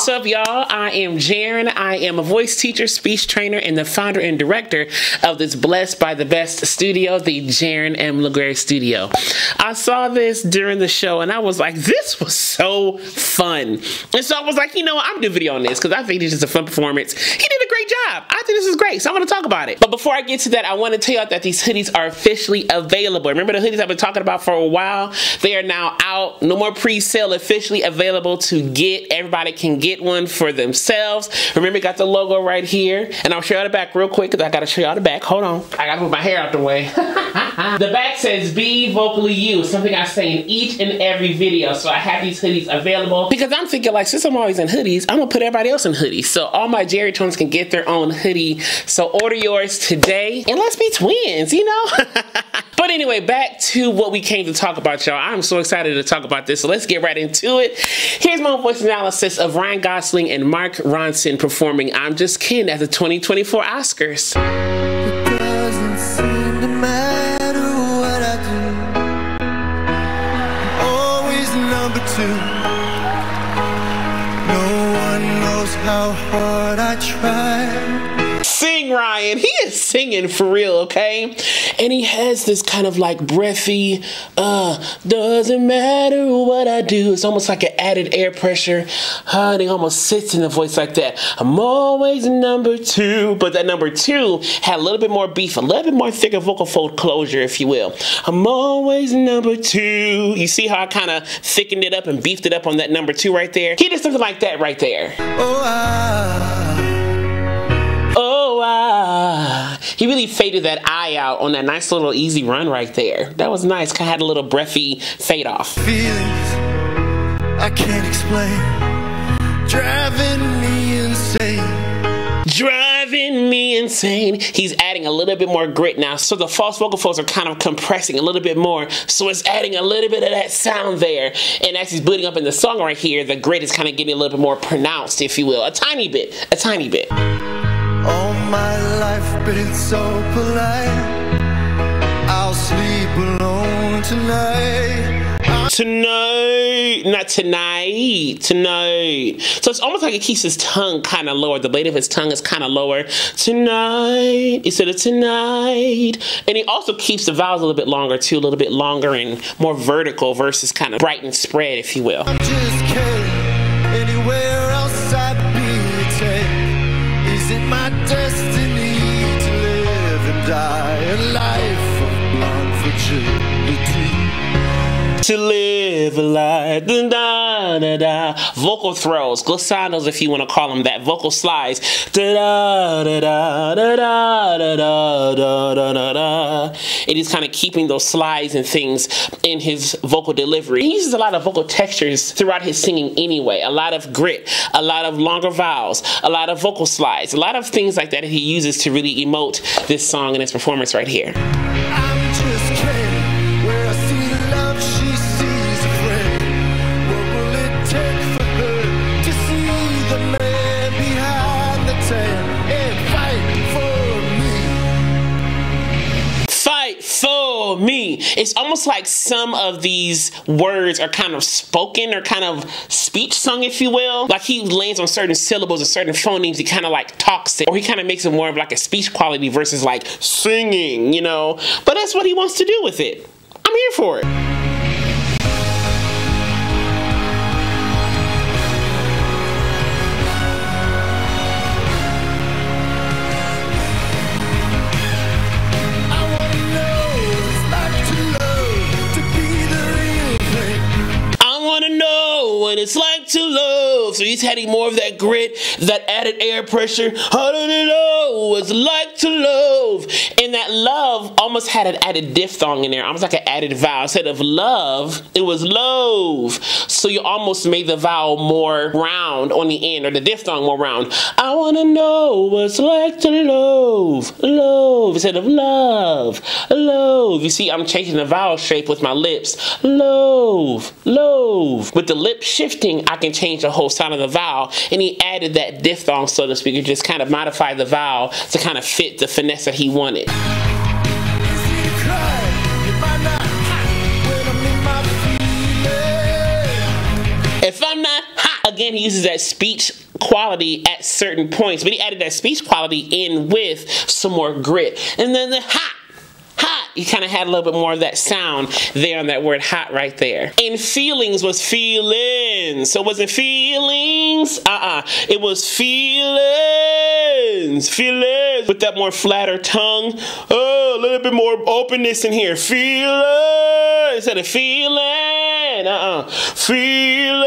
What's up, y'all? I am Jaren. I am a voice teacher, speech trainer, and the founder and director of this Blessed by the Best studio, the Jaren M. LeGray Studio. I saw this during the show and I was like, this was so fun. And so I was like, you know what, I'm gonna do a video on this because I think it's just a fun performance. He did a great job. I think this is great, so I'm gonna talk about it. But before I get to that, I want to tell you that these hoodies are officially available. Remember the hoodies I've been talking about for a while? They are now out. No more pre-sale, officially available to get. Everybody can get one for themselves. Remember, got the logo right here. And I'll show y'all the back real quick because I gotta show y'all the back. Hold on. I gotta move my hair out the way. The back says, "Be vocally you," something I say in each and every video. So I have these hoodies available because I'm thinking, like, since I'm always in hoodies, I'm gonna put everybody else in hoodies. So all my Jerry twins can get their own hoodie. So order yours today and let's be twins, you know? But anyway, back to what we came to talk about, y'all. I'm so excited to talk about this, so let's get right into it. Here's my voice analysis of Ryan Gosling and Mark Ronson performing "I'm Just Kidding" at the 2024 Oscars. It doesn't seem to matter what I do. I'm always number two. No one knows how hard I try. Sing, Ryan. He is singing for real, okay? And he has this kind of like breathy, doesn't matter what I do. It's almost like an added air pressure. And he almost sits in the voice like that. I'm always number two. But that number two had a little bit more beef, a little bit more thicker vocal fold closure, if you will. I'm always number two. You see how I kind of thickened it up and beefed it up on that number two right there? He did something like that right there. He really faded that I out on that nice little easy run right there. That was nice. Kind of had a little breathy fade off. Feelings I can't explain, driving me insane. Driving me insane. He's adding a little bit more grit now. So the false vocal folds are kind of compressing a little bit more. So it's adding a little bit of that sound there. And as he's building up in the song right here, the grit is kind of getting a little bit more pronounced, if you will. A tiny bit. A tiny bit. All my life been so polite. I'll sleep alone tonight. Tonight, not tonight, tonight. So it's almost like it keeps his tongue kind of lower. The blade of his tongue is kind of lower. Tonight, instead of tonight. And he also keeps the vowels a little bit longer too, a little bit longer and more vertical versus kind of bright and spread, if you will. I'm just kidding. Anywhere else I'd be taken. Is it my destiny to live and die a life of blind fragility? To live a life, da da da da. Vocal throws, glissandos, if you want to call them that. Vocal slides, da da da da da da da da da da da. And he's kind of keeping those slides and things in his vocal delivery. He uses a lot of vocal textures throughout his singing anyway. A lot of grit, a lot of longer vowels, a lot of vocal slides, a lot of things like that he uses to really emote this song and his performance right here. I'm just kidding. Where I see love, she sees a friend. What will it take for her to see the man behind the tail and fight for me? Fight for me. It's almost like some of these words are kind of spoken or kind of speech sung, if you will. Like he lands on certain syllables or certain phonemes. He kind of like talks it, or he kind of makes it more of like a speech quality versus like singing, you know. But that's what he wants to do with it. I'm here for it. What it's like to love. So he's adding more of that grit, that added air pressure. I don't know what it's like to love. And that love almost had an added diphthong in there, almost like an added vowel. Instead of love, it was love. So you almost made the vowel more round on the end, or the diphthong more round. I want to know what it's like to love. Love instead of love. Love. You see, I'm changing the vowel shape with my lips. Love. Love. With the lip shifting, I can change the whole sound of the vowel, and he added that diphthong, so to speak, and just kind of modified the vowel to kind of fit the finesse that he wanted. If I'm not hot, Again, he uses that speech quality at certain points, but he added that speech quality in with some more grit. And then the hot, you kind of had a little bit more of that sound there on that word hot right there. And feelings was feelings. So it wasn't feelings. It was feelings. Feelings. With that more flatter tongue. Oh, a little bit more openness in here. Feelings. Instead of feeling. Feeling.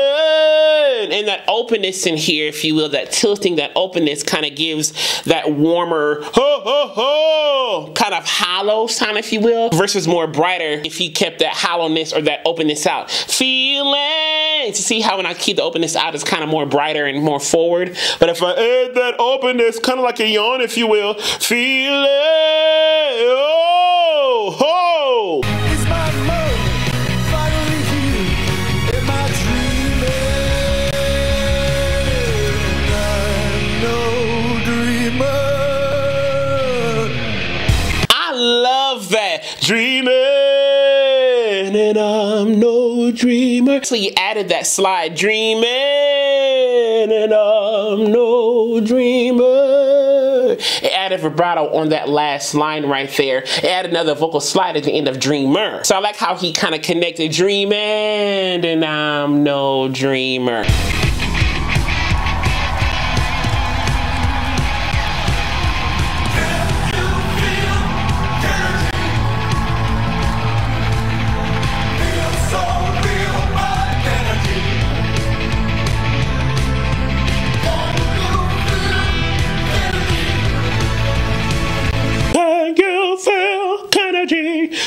And that openness in here, if you will, that tilting, that openness kind of gives that warmer, kind of hollow sound, if you will, versus more brighter if you kept that hollowness or that openness out. Feelings. You see how when I keep the openness out, it's kind of more brighter and more forward. But if I add that openness, kind of like a yawn, if you will, feeling. Oh, ho. It's my moment, finally here. Am I dreaming? I'm no dreamer. I love that. Dreaming and I'm no dreamer. So you added that slide. Dreaming and I'm no dreamer. It added vibrato on that last line right there. It added another vocal slide at the end of dreamer. So I like how he kind of connected dreaming and I'm no dreamer.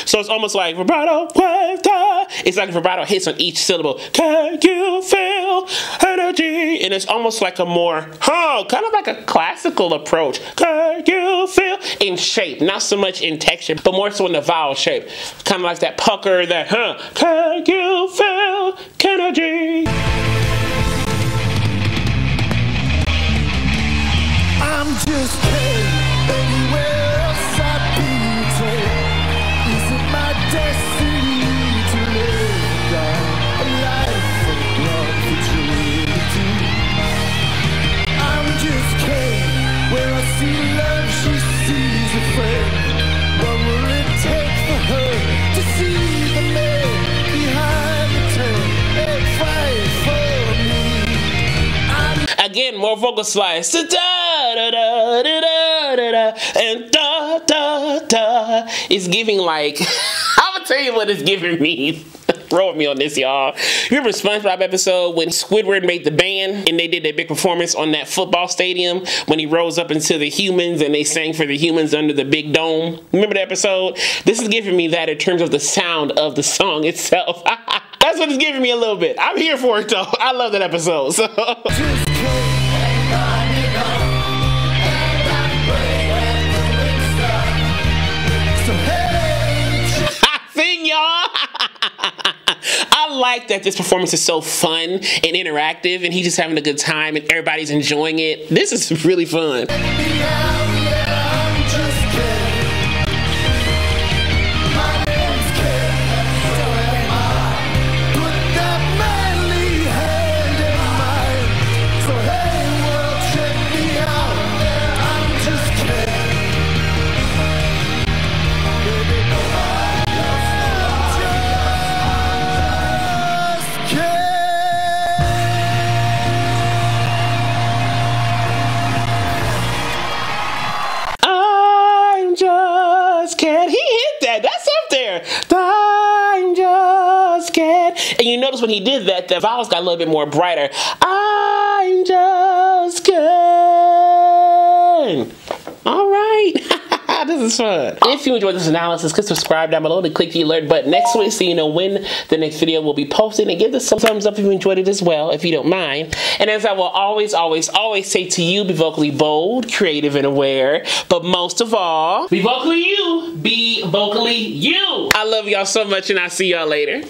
So it's almost like vibrato, it's like vibrato hits on each syllable. Can you feel energy? And it's almost like a more, kind of like a classical approach. Can you feel? In shape, not so much in texture, but more so in the vowel shape. Kind of like that pucker, that Can you feel energy? I'm just kidding. Anywhere else I'd be taken. Is it my destiny to live a life of love fragility? I'm just kidding. Where I see love, she sees a friend. What will it take for her to see the man behind the tent and fight for me? Again, more vocal slides. Da, da, da, da, da, da, da, and da da da. It's giving like I'm gonna tell you what it's giving me. Roll with me on this, y'all. Remember SpongeBob episode when Squidward made the band and they did that big performance on that football stadium when he rose up into the humans and they sang for the humans under the big dome? Remember that episode? This is giving me that in terms of the sound of the song itself. That's what it's giving me a little bit. I'm here for it though. I love that episode. So. Sing, y'all. I like that this performance is so fun and interactive and he's just having a good time and everybody's enjoying it. This is really fun. I'm just scared. And you notice when he did that, the vowels got a little bit more brighter. I'm just scared. All right. This is fun. If you enjoyed this analysis, click subscribe down below and click the alert button next week so you know when the next video will be posted. And give this some thumbs up if you enjoyed it as well, if you don't mind. And as I will always say to you, be vocally bold, creative, and aware. But most of all, be vocally you. Be vocally you. I love y'all so much and I'll see y'all later.